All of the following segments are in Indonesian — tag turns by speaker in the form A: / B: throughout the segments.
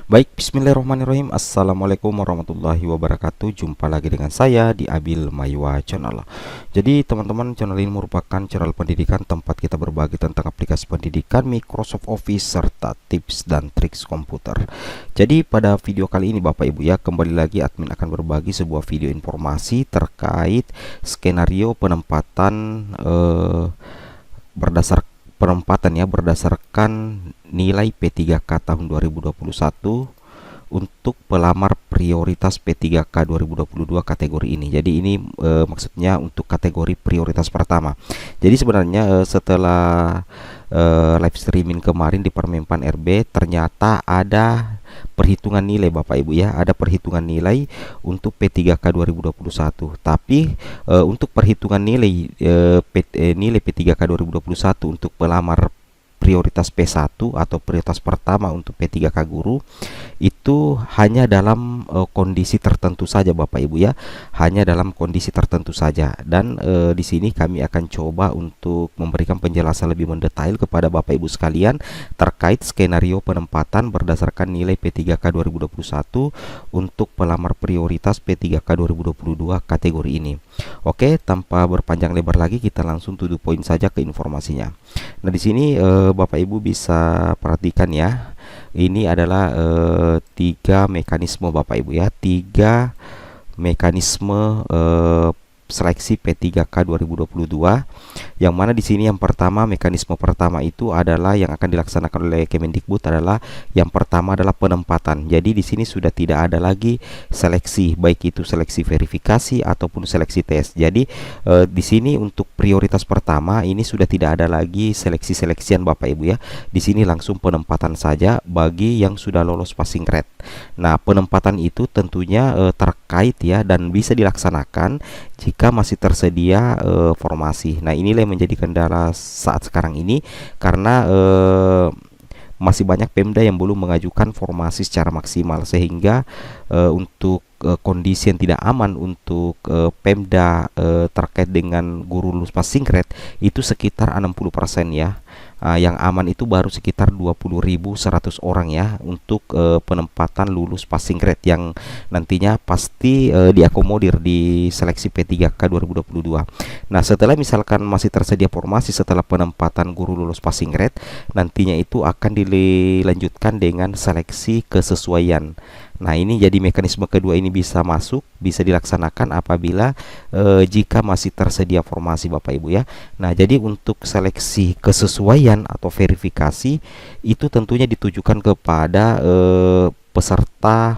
A: Baik, bismillahirrahmanirrahim. Assalamualaikum warahmatullahi wabarakatuh. Jumpa lagi dengan saya di Abil Maywa Channel. Jadi teman-teman, channel ini merupakan channel pendidikan tempat kita berbagi tentang aplikasi pendidikan, Microsoft Office, serta tips dan triks komputer. Jadi pada video kali ini Bapak Ibu ya, kembali lagi admin akan berbagi sebuah video informasi terkait skenario penempatan berdasarkan nilai P3K tahun 2021 untuk pelamar prioritas P3K 2022 kategori ini. Jadi ini maksudnya untuk kategori prioritas pertama. Jadi sebenarnya setelah live streaming kemarin di Permenpan RB, ternyata ada perhitungan nilai Bapak Ibu ya, ada perhitungan nilai untuk P3K 2021. Tapi untuk perhitungan nilai nilai P3K 2021 untuk pelamar prioritas P1 atau prioritas pertama untuk P3K guru itu hanya dalam kondisi tertentu saja Bapak Ibu ya, hanya dalam kondisi tertentu saja. Dan di sini kami akan coba untuk memberikan penjelasan lebih mendetail kepada Bapak Ibu sekalian terkait skenario penempatan berdasarkan nilai P3K 2021 untuk pelamar prioritas P3K 2022 kategori ini. Oke, tanpa berpanjang lebar lagi kita langsung to the point saja ke informasinya. Nah, di sini Bapak Ibu bisa perhatikan ya. Ini adalah 3 mekanisme Bapak Ibu ya, 3 mekanisme seleksi P3K 2022, yang mana di sini yang pertama, mekanisme pertama itu adalah yang akan dilaksanakan oleh Kemendikbud adalah yang pertama adalah penempatan. Jadi di sini sudah tidak ada lagi seleksi, baik itu seleksi verifikasi ataupun seleksi tes. Jadi di sini untuk prioritas pertama ini sudah tidak ada lagi seleksi-seleksian Bapak Ibu ya. Di sini langsung penempatan saja bagi yang sudah lolos passing grade. Nah, penempatan itu tentunya terkait ya dan bisa dilaksanakan jika masih tersedia formasi. Nah, inilah yang menjadi kendala saat sekarang ini karena masih banyak Pemda yang belum mengajukan formasi secara maksimal, sehingga untuk kondisi yang tidak aman untuk Pemda terkait dengan guru lulus passing grade itu sekitar 60% ya. Yang aman itu baru sekitar 20.100 orang ya untuk penempatan lulus passing grade yang nantinya pasti diakomodir di seleksi P3K 2022. Nah, setelah misalkan masih tersedia formasi setelah penempatan guru lulus passing grade, nantinya itu akan dilanjutkan dengan seleksi kesesuaian. Nah, ini jadi mekanisme kedua ini bisa masuk, bisa dilaksanakan apabila jika masih tersedia formasi Bapak Ibu ya. Nah, jadi untuk seleksi kesesuaian atau verifikasi itu tentunya ditujukan kepada peserta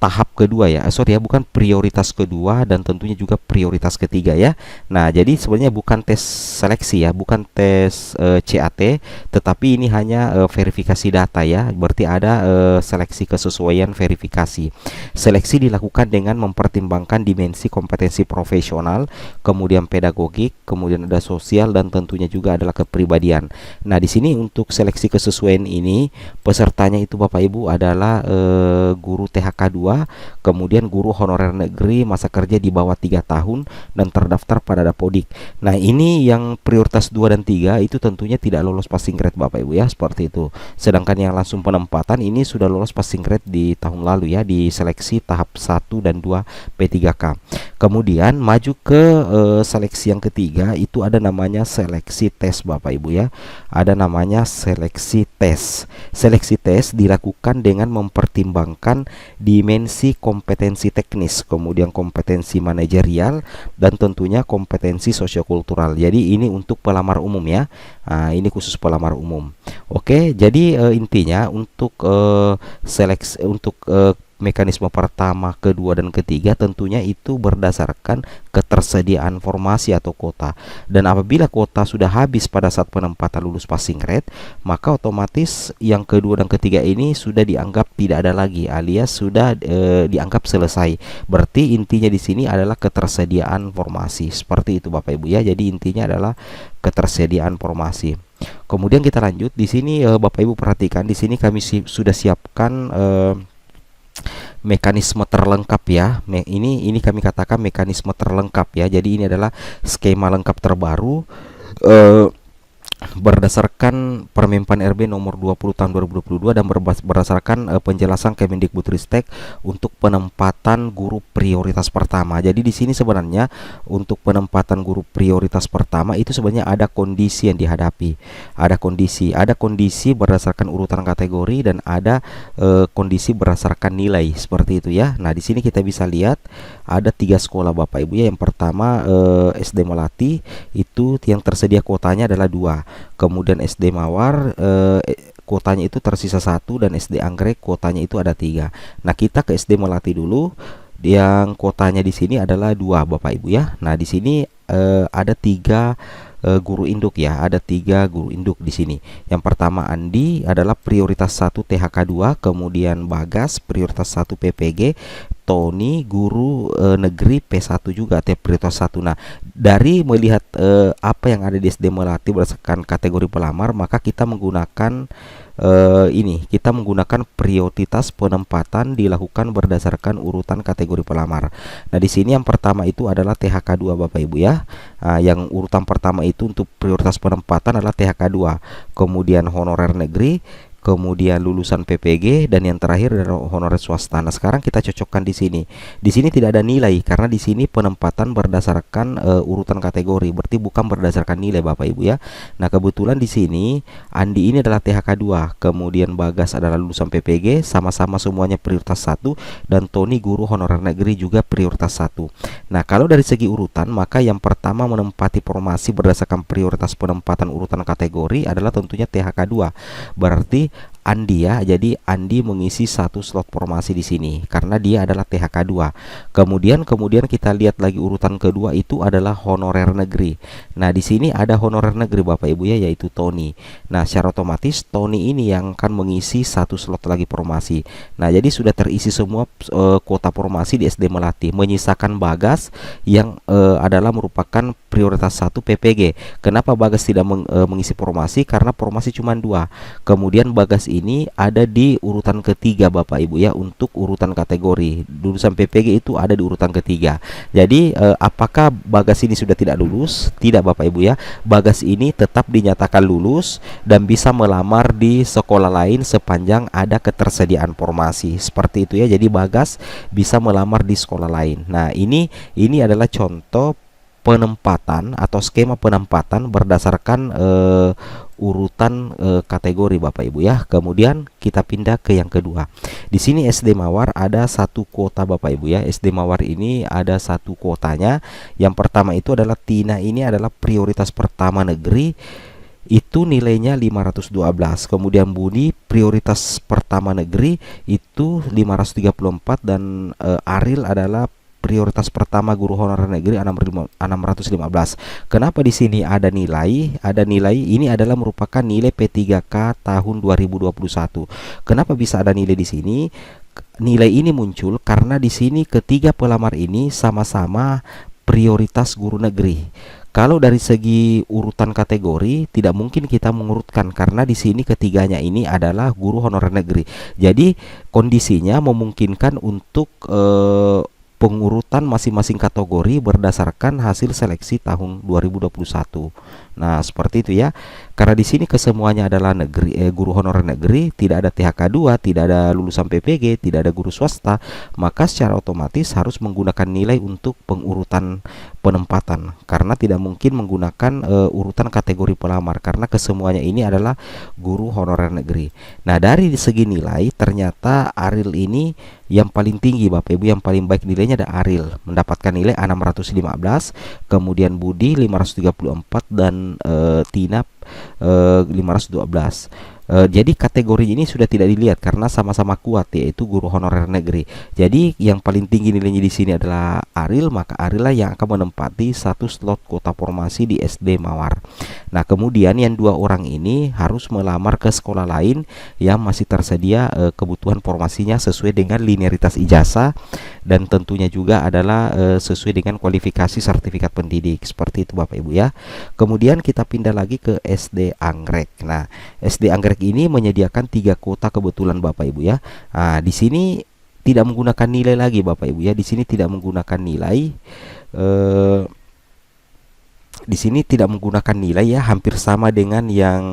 A: tahap kedua ya, bukan prioritas kedua dan tentunya juga prioritas ketiga ya. Nah, jadi sebenarnya bukan tes seleksi ya, bukan tes CAT, tetapi ini hanya verifikasi data ya. Berarti ada seleksi kesesuaian verifikasi. Seleksi dilakukan dengan mempertimbangkan dimensi kompetensi profesional, kemudian pedagogik, kemudian ada sosial dan tentunya juga adalah kepribadian. Nah, di sini untuk seleksi kesesuaian ini pesertanya itu Bapak Ibu adalah guru THK 2, kemudian guru honorer negeri masa kerja di bawah 3 tahun dan terdaftar pada Dapodik. Nah, ini yang prioritas 2 dan 3 itu tentunya tidak lolos passing grade Bapak Ibu ya, seperti itu. Sedangkan yang langsung penempatan ini sudah lolos passing grade di tahun lalu ya, di seleksi tahap 1 dan 2 P3K. Kemudian maju ke seleksi yang ketiga, itu ada namanya seleksi tes Bapak Ibu ya. Ada namanya seleksi tes. Seleksi tes dilakukan dengan mempertimbangkan dimensi kompetensi teknis, kemudian kompetensi manajerial dan tentunya kompetensi sosiokultural. Jadi ini untuk pelamar umum ya. Nah, ini khusus pelamar umum. Oke, jadi intinya untuk seleksi untuk mekanisme pertama, kedua, dan ketiga tentunya itu berdasarkan ketersediaan formasi atau kuota. Dan apabila kuota sudah habis pada saat penempatan lulus passing grade, maka otomatis yang kedua dan ketiga ini sudah dianggap tidak ada lagi, alias sudah dianggap selesai. Berarti intinya di sini adalah ketersediaan formasi. Seperti itu Bapak Ibu ya. Jadi intinya adalah ketersediaan formasi. Kemudian kita lanjut di sini Bapak Ibu perhatikan di sini kami sudah siapkan mekanisme terlengkap ya. Ini kami katakan mekanisme terlengkap ya. Jadi ini adalah skema lengkap terbaru berdasarkan Permenpan RB nomor 20 tahun 2022 dan berdasarkan penjelasan Kemendikbudristek untuk penempatan guru prioritas pertama. Jadi di sini sebenarnya untuk penempatan guru prioritas pertama itu sebenarnya ada kondisi yang dihadapi. Ada kondisi berdasarkan urutan kategori dan ada kondisi berdasarkan nilai seperti itu ya. Nah, di sini kita bisa lihat ada 3 sekolah Bapak Ibu ya. Yang pertama SD Melati itu yang tersedia kuotanya adalah 2. Kemudian SD Mawar kuotanya itu tersisa 1 dan SD Anggrek kuotanya itu ada 3. Nah, kita ke SD Melati dulu. Yang kuotanya di sini adalah 2 Bapak Ibu ya. Nah, di sini ada 3 guru induk ya. Ada 3 guru induk di sini. Yang pertama Andi adalah prioritas 1 THK 2, kemudian Bagas prioritas 1 PPG, Tony guru negeri P1 juga prioritas 1. Nah, dari melihat apa yang ada di SD Melati berdasarkan kategori pelamar, maka kita menggunakan kita menggunakan prioritas penempatan dilakukan berdasarkan urutan kategori pelamar. Nah, di sini yang pertama itu adalah THK 2 Bapak Ibu ya. Yang urutan pertama itu untuk prioritas penempatan adalah THK 2, kemudian honorer negeri, kemudian lulusan PPG, dan yang terakhir adalah honorer swasta. Nah, sekarang kita cocokkan di sini. Di sini tidak ada nilai karena di sini penempatan berdasarkan urutan kategori, berarti bukan berdasarkan nilai Bapak Ibu ya. Nah, kebetulan di sini Andi ini adalah THK 2, kemudian Bagas adalah lulusan PPG, sama-sama semuanya prioritas 1, dan Tony guru honorer negeri juga prioritas 1. Nah, kalau dari segi urutan, maka yang pertama menempati formasi berdasarkan prioritas penempatan urutan kategori adalah tentunya THK 2. Berarti Andi ya. Jadi Andi mengisi 1 slot formasi di sini karena dia adalah THK 2. Kemudian kita lihat lagi urutan kedua itu adalah honorer negeri. Nah, di sini ada honorer negeri Bapak Ibu ya, yaitu Tony. Nah, secara otomatis Tony ini yang akan mengisi 1 slot lagi formasi. Nah, jadi sudah terisi semua kuota formasi di SD Melati, menyisakan Bagas yang adalah merupakan prioritas 1 PPG. Kenapa Bagas tidak mengisi formasi? Karena formasi cuma 2. Kemudian Bagas ini ada di urutan ketiga Bapak Ibu ya untuk urutan kategori. Lulusan PPG itu ada di urutan ketiga. Jadi apakah Bagas ini sudah tidak lulus? Tidak Bapak Ibu ya. Bagas ini tetap dinyatakan lulus dan bisa melamar di sekolah lain sepanjang ada ketersediaan formasi. Seperti itu ya. Jadi Bagas bisa melamar di sekolah lain. Nah, ini adalah contoh penempatan atau skema penempatan berdasarkan urutan kategori Bapak Ibu ya. Kemudian kita pindah ke yang kedua. Di sini SD Mawar ada 1 kuota Bapak Ibu ya. SD Mawar ini ada 1 kuotanya. Yang pertama itu adalah Tina, ini adalah prioritas pertama negeri, itu nilainya 512. Kemudian Budi prioritas pertama negeri itu 534, dan Aril adalah prioritas pertama guru honorer negeri 615. Kenapa di sini ada nilai? Ada nilai ini adalah merupakan nilai P3K tahun 2021. Kenapa bisa ada nilai di sini? Nilai ini muncul karena di sini ketiga pelamar ini sama-sama prioritas guru negeri. Kalau dari segi urutan kategori tidak mungkin kita mengurutkan karena di sini ketiganya ini adalah guru honorer negeri. Jadi kondisinya memungkinkan untuk pengurutan masing-masing kategori berdasarkan hasil seleksi tahun 2021. Nah, seperti itu ya. Karena di sini kesemuanya adalah negeri, guru honorer negeri, tidak ada THK 2, tidak ada lulusan PPG, tidak ada guru swasta, maka secara otomatis harus menggunakan nilai untuk pengurutan penempatan karena tidak mungkin menggunakan urutan kategori pelamar karena kesemuanya ini adalah guru honorer negeri. Nah, dari segi nilai ternyata Aril ini yang paling tinggi Bapak Ibu, yang paling baik nilainya ada Aril, mendapatkan nilai 615, kemudian Budi 534, dan Tina 512. Jadi kategori ini sudah tidak dilihat karena sama-sama kuat, yaitu guru honorer negeri. Jadi yang paling tinggi nilainya di sini adalah Aril, maka Aril lah yang akan menempati 1 slot kuota formasi di SD Mawar. Nah, kemudian yang 2 orang ini harus melamar ke sekolah lain yang masih tersedia kebutuhan formasinya sesuai dengan linearitas ijazah, dan tentunya juga adalah sesuai dengan kualifikasi sertifikat pendidik. Seperti itu Bapak Ibu ya. Kemudian kita pindah lagi ke SD Anggrek. Nah, SD Anggrek ini menyediakan 3 kuota kebetulan Bapak Ibu ya. Nah, di sini tidak menggunakan nilai lagi Bapak Ibu ya. Di sini tidak menggunakan nilai. di sini tidak menggunakan nilai ya, hampir sama dengan yang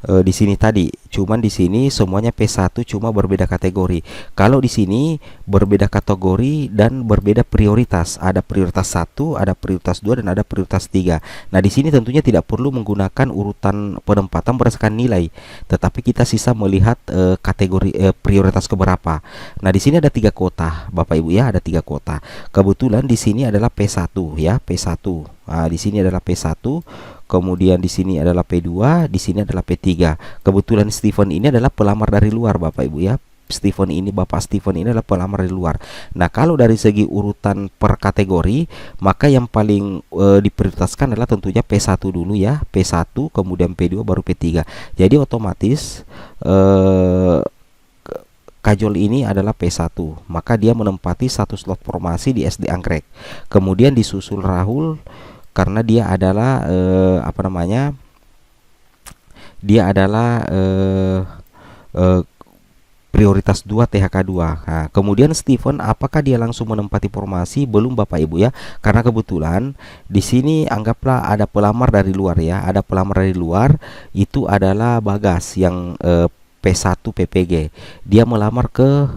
A: di sini tadi. Cuman di sini semuanya P1, cuma berbeda kategori. Kalau di sini berbeda kategori dan berbeda prioritas. Ada prioritas 1, ada prioritas 2, dan ada prioritas 3. Nah, di sini tentunya tidak perlu menggunakan urutan penempatan berdasarkan nilai, tetapi kita sisa melihat kategori prioritas keberapa. Nah, di sini ada 3 kota, Bapak Ibu ya, ada 3 kota. Kebetulan di sini adalah P1 ya, P1. Nah, di sini adalah P1. Kemudian di sini adalah P2, di sini adalah P3. Kebetulan Steven ini adalah pelamar dari luar, Bapak Ibu ya. Bapak Steven ini adalah pelamar dari luar. Nah, kalau dari segi urutan per kategori, maka yang paling diprioritaskan adalah tentunya P1 dulu ya, P1, kemudian P2, baru P3. Jadi otomatis Kajol ini adalah P1, maka dia menempati 1 slot formasi di SD Anggrek. Kemudian disusul Rahul karena dia adalah dia adalah prioritas 2 THK 2. Nah, kemudian Steven, apakah dia langsung menempati formasi? Belum, Bapak Ibu ya. Karena kebetulan di sini anggaplah ada pelamar dari luar ya. Ada pelamar dari luar, itu adalah Bagas yang P1 PPG. Dia melamar ke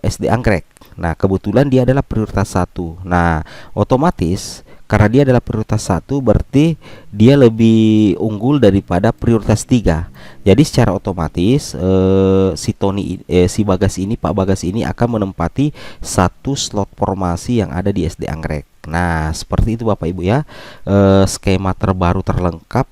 A: SD Anggrek. Nah, kebetulan dia adalah prioritas 1. Nah, otomatis karena dia adalah prioritas 1, berarti dia lebih unggul daripada prioritas 3. Jadi secara otomatis si Bagas ini, Pak Bagas ini akan menempati 1 slot formasi yang ada di SD Anggrek. Nah, seperti itu Bapak Ibu ya. Skema terbaru terlengkap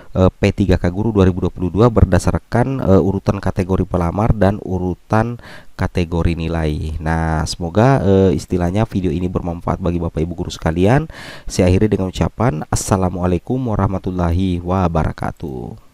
A: P3K Guru 2022 berdasarkan urutan kategori pelamar dan urutan kategori nilai. Nah, semoga istilahnya video ini bermanfaat bagi Bapak Ibu guru sekalian. Saya akhiri dengan ucapan Assalamualaikum warahmatullahi wabarakatuh.